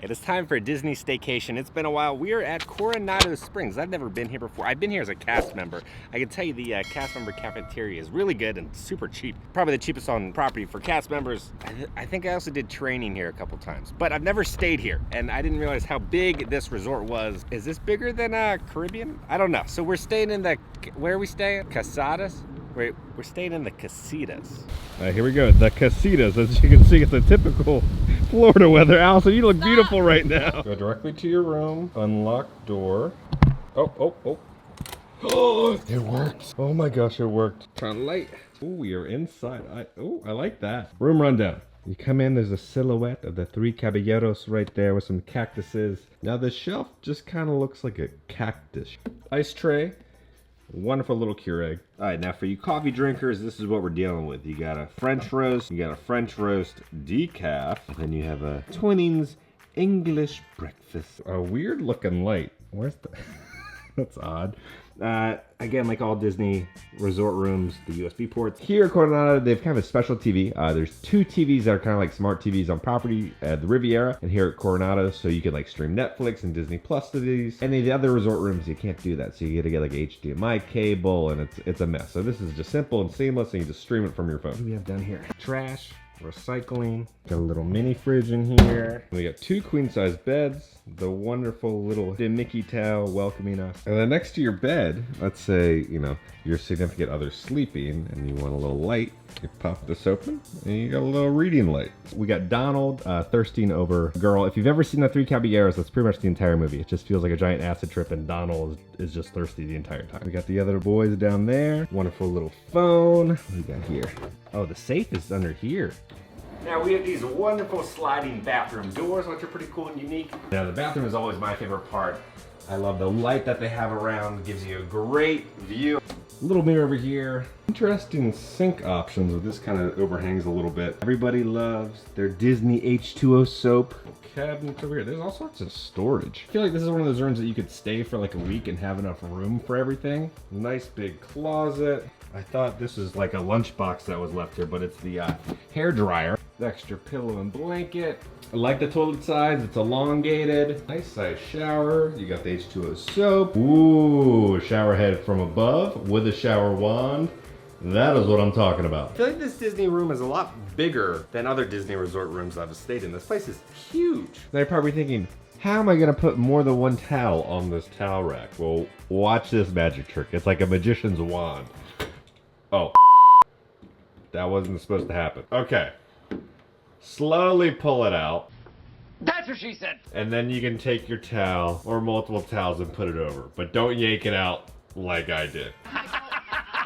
It is time for a Disney staycation. It's been a while. We are at Coronado Springs. I've never been here before. I've been here as a cast member. I can tell you the cast member cafeteria is really good and super cheap. Probably the cheapest on property for cast members. I think I also did training here a couple times, but I've never stayed here, and I didn't realize how big this resort was. Is this bigger than Caribbean? I don't know. So we're staying in the, where are we staying? Casadas? We're staying in the casitas. Here we go, the casitas. As you can see, it's a typical Florida weather. Allison, you look beautiful right now. Go directly to your room, unlock door. Oh. Oh, it worked. Oh my gosh, it worked. Turn light. Oh, we are inside. I like that. Room rundown. You come in, there's a silhouette of the three caballeros right there with some cactuses. Now the shelf just kind of looks like a cactus. Ice tray. Wonderful little Keurig. All right, now for you coffee drinkers, this is what we're dealing with. You got a French roast, you got a French roast decaf, and then you have a Twinings English breakfast. A weird looking light. Where's the... That's odd. Again, like all Disney resort rooms, the USB ports. Here at Coronado, they've kind of a special TV. There's two TVs that are kind of like smart TVs on property at the Riviera and here at Coronado, so you can like stream Netflix and Disney Plus to these. Any of the other resort rooms, you can't do that, so you gotta get like HDMI cable, and it's a mess. So this is just simple and seamless, and you just stream it from your phone. What do we have down here? Trash. Recycling. Got a little mini fridge in here. We got two queen size beds. The wonderful little Mickey towel welcoming us. And then next to your bed, let's say, you know, your significant other's sleeping and you want a little light. You pop this open and you got a little reading light. We got Donald thirsting over a girl. If you've ever seen the Three Caballeros, that's pretty much the entire movie. It just feels like a giant acid trip and Donald is just thirsty the entire time. We got the other boys down there. Wonderful little phone. What do we got here? Oh, the safe is under here. Now we have these wonderful sliding bathroom doors, which are pretty cool and unique. Now the bathroom is always my favorite part. I love the light that they have around. Gives you a great view. Little mirror over here. Interesting sink options with this kind of overhangs a little bit. Everybody loves their Disney H2O soap. Cabinets over here. There's all sorts of storage. I feel like this is one of those rooms that you could stay for like a week and have enough room for everything. Nice big closet. I thought this was like a lunchbox that was left here, but it's the hair dryer. Extra pillow and blanket. I like the toilet size. It's elongated. Nice size shower. You got the H2O soap. Ooh, shower head from above with a shower wand. That is what I'm talking about. I feel like this Disney room is a lot bigger than other Disney resort rooms I've stayed in. This place is huge. Now you're probably thinking, how am I gonna put more than one towel on this towel rack? Well, watch this magic trick. It's like a magician's wand. Oh, that wasn't supposed to happen. Okay. Slowly pull it out. That's what she said. And then you can take your towel or multiple towels and put it over. But don't yank it out like I did.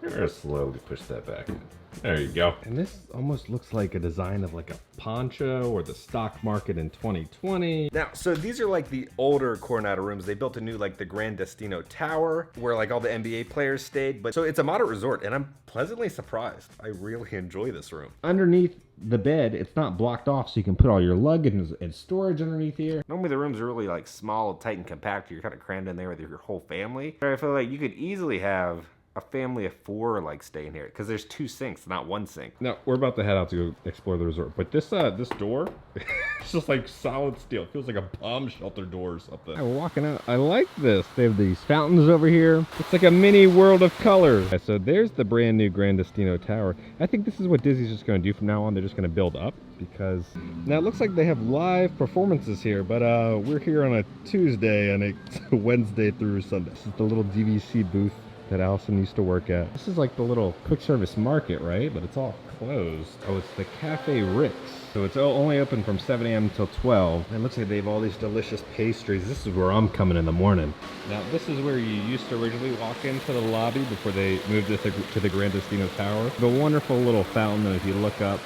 You're gonna slowly push that back in. There you go. And this almost looks like a design of like a poncho or the stock market in 2020. Now, so these are like the older Coronado rooms. They built a new like the Gran Destino tower where like all the NBA players stayed. But so it's a moderate resort and I'm pleasantly surprised. I really enjoy this room. Underneath the bed, it's not blocked off, so you can put all your luggage and storage underneath here. Normally the rooms are really like small, tight, and compact. You're kind of crammed in there with your whole family. But I feel like you could easily have a family of four like staying here because there's two sinks, not one sink. Now we're about to head out to go explore the resort, but this this door, it's just like solid steel. It feels like a bomb shelter door or something. We're walking out. I like this. They have these fountains over here. It's like a mini world of color. So there's the brand new Gran Destino tower. I think this is what Disney's just going to do from now on. They're just going to build up because now it looks like they have live performances here, but we're here on a Tuesday and it's Wednesday through Sunday. This is the little DVC booth that Allison used to work at. This is like the little quick service market, right? But it's all closed. Oh, it's the Cafe Rick's. So it's only open from 7 a.m. until 12. And it looks like they have all these delicious pastries. This is where I'm coming in the morning. Now, this is where you used to originally walk into the lobby before they moved this to the Gran Destino Tower. The wonderful little fountain, and if you look up,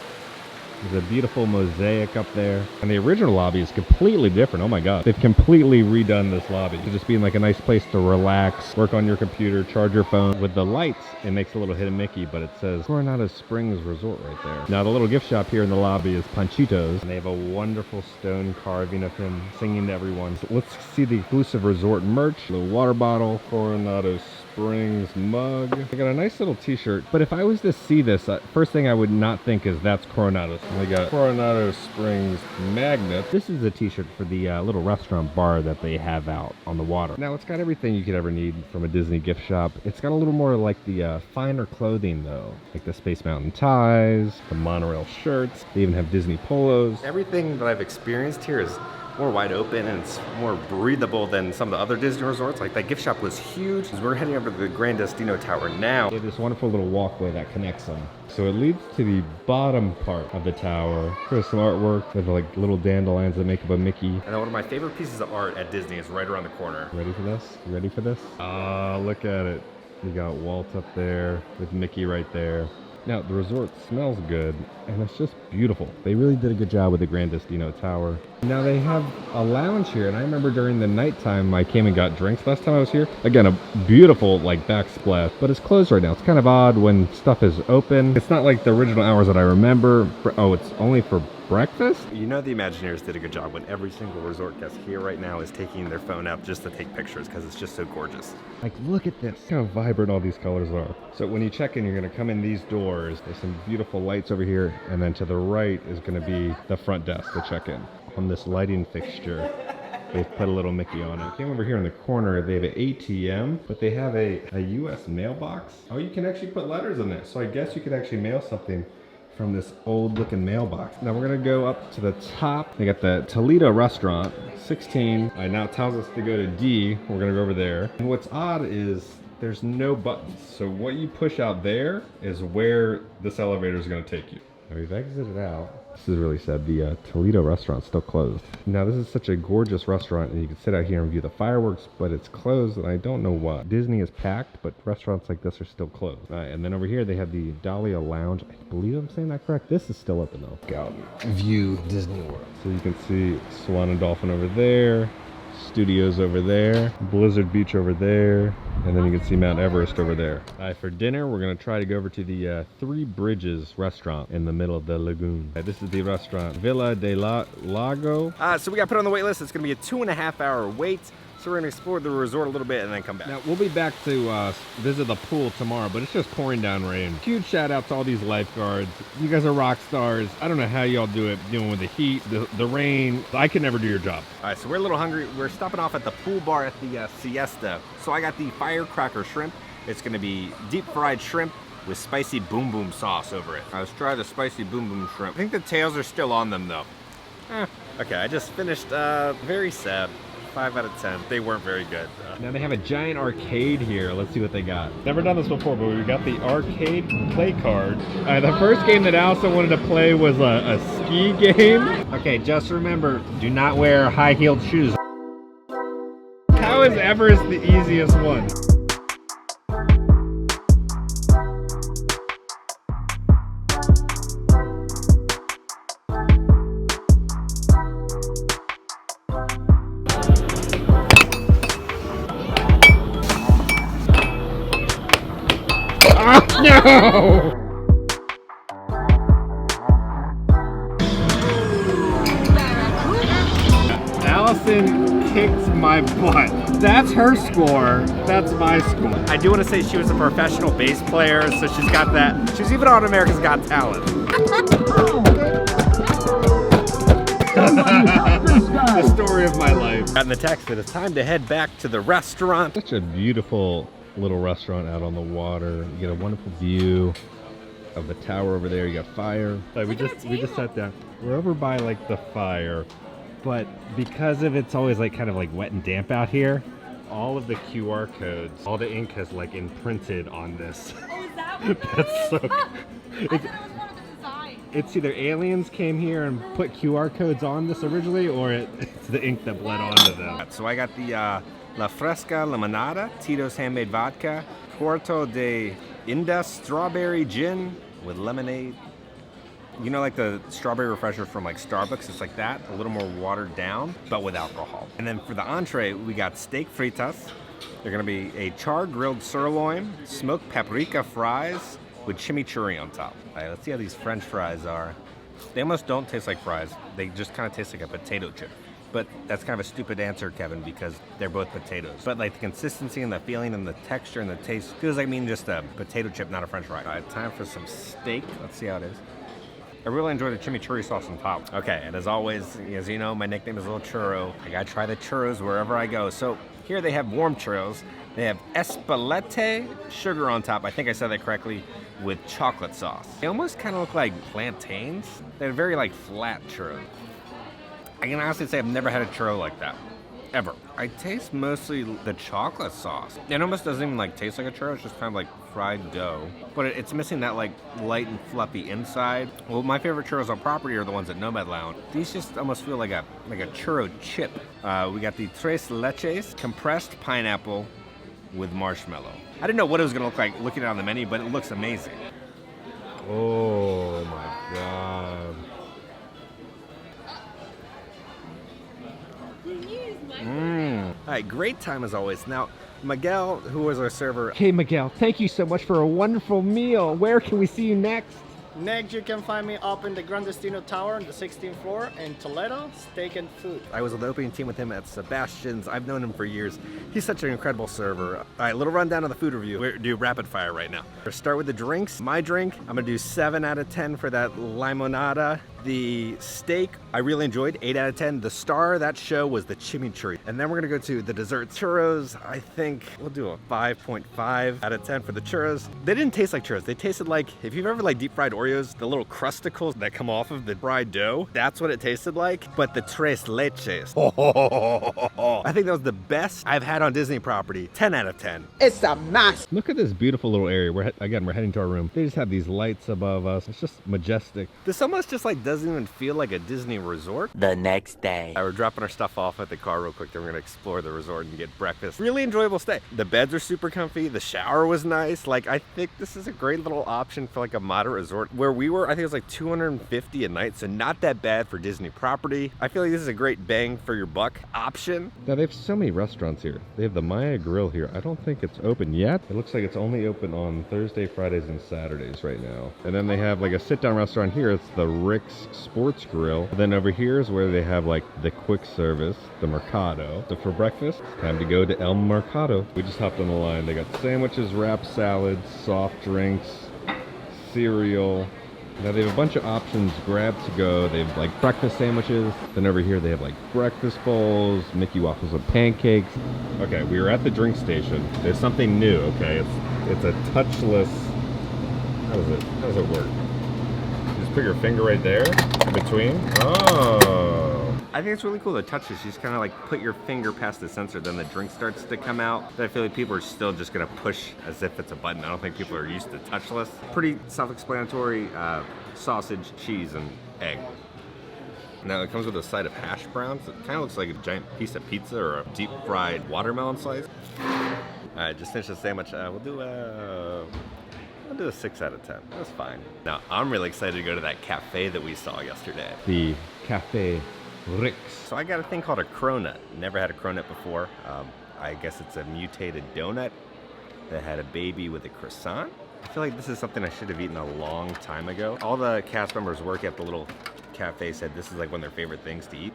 there's a beautiful mosaic up there. And the original lobby is completely different. Oh my God. They've completely redone this lobby to just being like a nice place to relax, work on your computer, charge your phone. With the lights, it makes a little hidden Mickey, but it says Coronado Springs Resort right there. Now the little gift shop here in the lobby is Panchitos. And they have a wonderful stone carving of him singing to everyone. So let's see the exclusive resort merch. The water bottle, Coronado Springs mug. I got a nice little t-shirt, but if I was to see this, first thing I would not think is that's Coronado. We got Coronado Springs magnet. This is a t-shirt for the little restaurant bar that they have out on the water. Now it's got everything you could ever need from a Disney gift shop. It's got a little more like the finer clothing though, like the Space Mountain ties, the monorail shirts. They even have Disney polos. Everything that I've experienced here is more wide open and it's more breathable than some of the other Disney resorts. Like that gift shop was huge. We're heading over to the Gran Destino Tower now. They have this wonderful little walkway that connects them. So it leads to the bottom part of the tower. There's some artwork with like little dandelions that make up a Mickey. And then one of my favorite pieces of art at Disney is right around the corner. Ready for this? You ready for this? Ah, look at it. You got Walt up there with Mickey right there. Now, the resort smells good, and it's just beautiful. They really did a good job with the Gran Destino Tower. Now, they have a lounge here, and I remember during the nighttime, I came and got drinks last time I was here. Again, a beautiful, like, backsplash, but it's closed right now. It's kind of odd when stuff is open. It's not like the original hours that I remember. Oh, it's only for breakfast? You know the Imagineers did a good job when every single resort guest here right now is taking their phone out just to take pictures because it's just so gorgeous. Like, look at this. Look how vibrant all these colors are. So when you check in, you're gonna come in these doors. There's some beautiful lights over here, and then to the right is gonna be the front desk to check in. On this lighting fixture, they've put a little Mickey on it. Came over here in the corner, they have an ATM, but they have a US mailbox. Oh, you can actually put letters in there. So I guess you could actually mail something from this old looking mailbox. Now we're gonna go up to the top. They got the Toledo restaurant, 16. Now it tells us to go to D. We're gonna go over there. And what's odd is there's no buttons. So what you push out there is where this elevator is gonna take you. Now we've exited out. This is really sad. The Toledo restaurant's still closed. Now this is such a gorgeous restaurant and you can sit out here and view the fireworks, but it's closed and I don't know why. Disney is packed, but restaurants like this are still closed. And then over here they have the Dahlia Lounge. I believe I'm saying that correct. This is still open though. Go out and view Disney World. So you can see Swan and Dolphin over there. Studios over there, Blizzard Beach over there, and then you can see Mount Everest over there. For dinner, we're gonna try to go over to the Three Bridges restaurant in the middle of the lagoon. This is the restaurant Villa de Lago. So we got put on the wait list. It's gonna be a 2.5 hour wait. So we're gonna explore the resort a little bit and then come back. Now we'll be back to visit the pool tomorrow, but it's just pouring down rain. Huge shout out to all these lifeguards. You guys are rock stars. I don't know how y'all do it dealing with the heat, the rain. I could never do your job. All right, so we're a little hungry. We're stopping off at the pool bar at the Siesta. So I got the firecracker shrimp. It's gonna be deep fried shrimp with spicy boom boom sauce over it. Let's try the spicy boom boom shrimp. I think the tails are still on them though. Okay, I just finished, very sad. 5 out of 10. They weren't very good. Now they have a giant arcade here. Let's see what they got. Never done this before, but we got the arcade play card. The first game that Allison wanted to play was a ski game. Okay, just remember, do not wear high-heeled shoes. How is Everest the easiest one? No! Allison kicked my butt. That's her score. That's my score. I do want to say she was a professional bass player, so she's got that. She's even on America's Got Talent. The story of my life. Got in the text that it's time to head back to the restaurant. Such a beautiful little restaurant out on the water. You get a wonderful view of the tower over there. You got fire. Like we just sat down. We're over by like the fire, but because of it's always like kind of like wet and damp out here, all of the QR codes, all the ink has like imprinted on this. Oh, is that what That's so cool. I thought it was one of the designs. It's either aliens came here and put QR codes on this originally, or it's the ink that bled onto them. So I got the La Fresca Limonada, Tito's Handmade Vodka, Puerto de Inda Strawberry Gin with lemonade. You know, like the strawberry refresher from like Starbucks, it's like that, a little more watered down, but with alcohol. And then for the entree, we got steak fritas. They're gonna be a char-grilled sirloin, smoked paprika fries with chimichurri on top. All right, let's see how these French fries are. They almost don't taste like fries. They just kind of taste like a potato chip. but that's kind of a stupid answer, Kevin, because they're both potatoes. But like the consistency and the feeling and the texture and the taste feels like just a potato chip, not a French fry. All right, time for some steak. Let's see how it is. I really enjoy the chimichurri sauce on top. Okay, and as always, as you know, my nickname is Little Churro. I gotta try the churros wherever I go. So here they have warm churros. They have espelette, sugar on top. I think I said that correctly, with chocolate sauce. They almost kind of look like plantains. They're very like flat churros. I can honestly say I've never had a churro like that. Ever. I taste mostly the chocolate sauce. It almost doesn't even like taste like a churro, it's just kind of like fried dough. But it's missing that like light and fluffy inside. Well, my favorite churros on property are the ones at Nomad Lounge. These just almost feel like a churro chip. We got the tres leches, compressed pineapple with marshmallow. I didn't know what it was gonna look like looking at it on the menu, but it looks amazing. Oh my God. All right, great time as always. Now, Miguel, who was our server. Hey Miguel, thank you so much for a wonderful meal. Where can we see you next? Next, you can find me up in the Gran Destino Tower on the 16th floor in Toledo, steak and food. I was on the opening team with him at Sebastian's. I've known him for years. He's such an incredible server. All right, little rundown of the food review. We're do rapid fire right now. We'll start with the drinks. My drink, I'm gonna do 7 out of 10 for that limonada. The steak, I really enjoyed, 8 out of 10. The star of that show was the chimichurri. And then we're gonna go to the dessert churros. I think we'll do a 5.5 out of 10 for the churros. They didn't taste like churros. They tasted like, if you've ever like deep fried Oreos, the little crusticles that come off of the fried dough, that's what it tasted like. But the tres leches, I think that was the best I've had on Disney property. 10 out of 10. It's a mess. Look at this beautiful little area. We're heading to our room. They just have these lights above us. It's just majestic. This almost just like doesn't even feel like a Disney resort. The next day. We're dropping our stuff off at the car real quick, then we're gonna explore the resort and get breakfast. Really enjoyable stay. The beds are super comfy, the shower was nice. Like, I think this is a great little option for like a moderate resort. Where we were, I think it was like $250 a night, so not that bad for Disney property. I feel like this is a great bang for your buck option. Now they have so many restaurants here. They have the Maya Grill here. I don't think it's open yet. It looks like it's only open on Thursday, Fridays, and Saturdays right now. And then they have like a sit-down restaurant here. It's the Rick's Sports Grill. And then over here is where they have like the quick service, the Mercado. So for breakfast, time to go to El Mercado. We just hopped on the line. They got sandwiches, wrapped salads, soft drinks, cereal. Now they have a bunch of options, grab to go. They have like breakfast sandwiches. Then over here they have like breakfast bowls, Mickey waffles with pancakes. Okay, we are at the drink station. There's something new, okay? It's a touchless, how does it work? You just put your finger right there, in between. Oh. I think it's really cool. The touch is you just kind of like put your finger past the sensor, then the drink starts to come out. But I feel like people are still just gonna push as if it's a button. I don't think people are used to touchless. Pretty self-explanatory, sausage, cheese, and egg. Now it comes with a side of hash browns. It kind of looks like a giant piece of pizza or a deep fried watermelon slice. All right, just finished the sandwich. We'll do a 6 out of 10. That's fine. Now I'm really excited to go to that cafe that we saw yesterday. The Cafe Rick's. So I got a thing called a cronut. Never had a cronut before. I guess it's a mutated donut that had a baby with a croissant. I feel like this is something I should have eaten a long time ago. All the cast members work at the little cafe said this is like one of their favorite things to eat.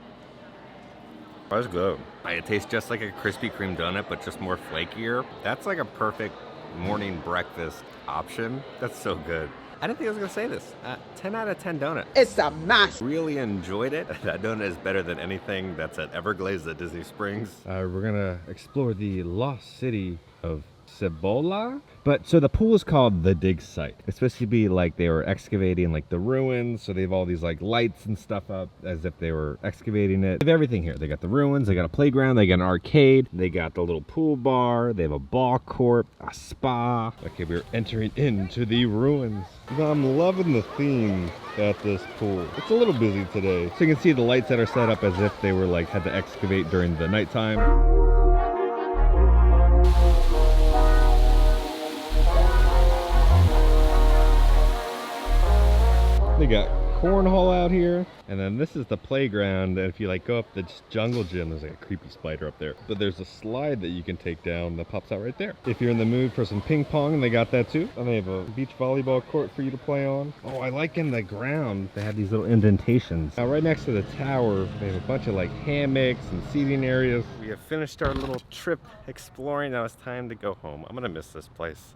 That was good. It tastes just like a Krispy Kreme donut, but just more flakier. That's like a perfect morning breakfast option. That's so good. I didn't think I was gonna say this. 10 out of 10 donut. It's a mess. Really enjoyed it. That donut is better than anything that's at Everglades at Disney Springs. We're gonna explore the lost city of Cibola. But so the pool is called the dig site. It's supposed to be like they were excavating like the ruins. So they have all these like lights and stuff up as if they were excavating it. They have everything here. They got the ruins, they got a playground, they got an arcade, they got the little pool bar, they have a ball court, a spa. Okay, we're entering into the ruins. I'm loving the theme at this pool. It's a little busy today. So you can see the lights that are set up as if they were like had to excavate during the nighttime. They got cornhole out here. And then this is the playground. And if you like go up the jungle gym, there's like a creepy spider up there. But there's a slide that you can take down that pops out right there. If you're in the mood for some ping pong, they got that too. And they have a beach volleyball court for you to play on. Oh, I like in the ground, they have these little indentations. Now right next to the tower, they have a bunch of like hammocks and seating areas. We have finished our little trip exploring. Now it's time to go home. I'm gonna miss this place.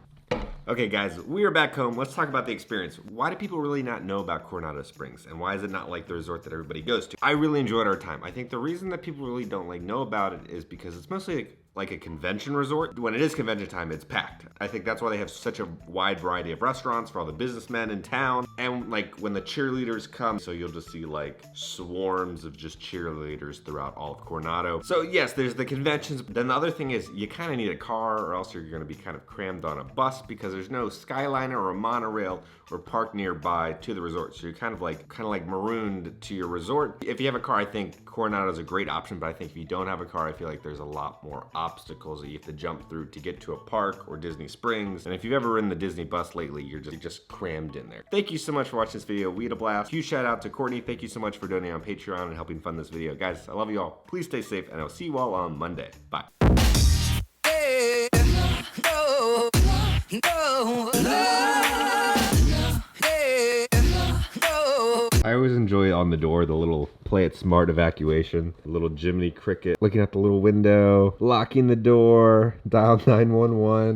Okay guys, we are back home. Let's talk about the experience. Why do people really not know about Coronado Springs? And why is it not like the resort that everybody goes to? I really enjoyed our time. I think the reason that people really don't like know about it is because it's mostly like a convention resort. When it is convention time, it's packed. I think that's why they have such a wide variety of restaurants for all the businessmen in town. And like when the cheerleaders come, so you'll just see like swarms of just cheerleaders throughout all of Coronado. So yes, there's the conventions. Then the other thing is you kind of need a car or else you're gonna be kind of crammed on a bus because there's no Skyliner or a monorail or park nearby to the resort. So you're kind of like marooned to your resort. If you have a car, I think Coronado is a great option, but I think if you don't have a car, I feel like there's a lot more obstacles that you have to jump through to get to a park or Disney Springs. And if you've ever ridden the Disney bus lately, you're just crammed in there. Thank you so much for watching this video. We had a blast. Huge shout out to Courtney. Thank you so much for donating on Patreon and helping fund this video. Guys, I love you all. Please stay safe and I'll see you all on Monday. Bye. I always enjoy on the door the little play it smart evacuation, the little Jiminy Cricket looking out the little window, locking the door, dial 911.